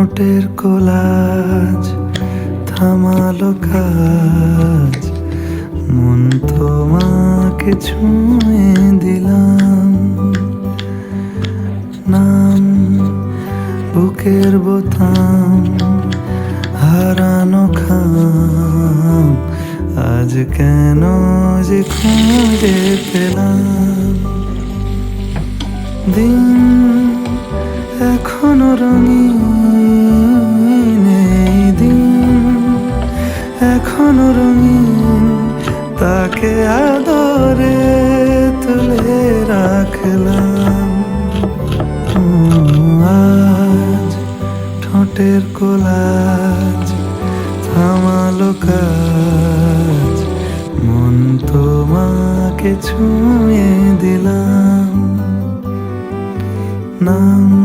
ঠোঁটের কোলাজ থামালো কাজ, মন তোমাকে ছুঁয়ে দিলাম। নাম বুকের বোতাম, হারানো খাম, আজ কেন যে খুঁজে পেলাম। দিন এখনো রঙিন, এই দিন এখনো রঙিন, তাকে আদরে তুলে রাখলাম। আজ ঠোঁটের কোলাজ থামালো কাজ, মন তোমাকে ছুঁয়ে দিলাম। নাম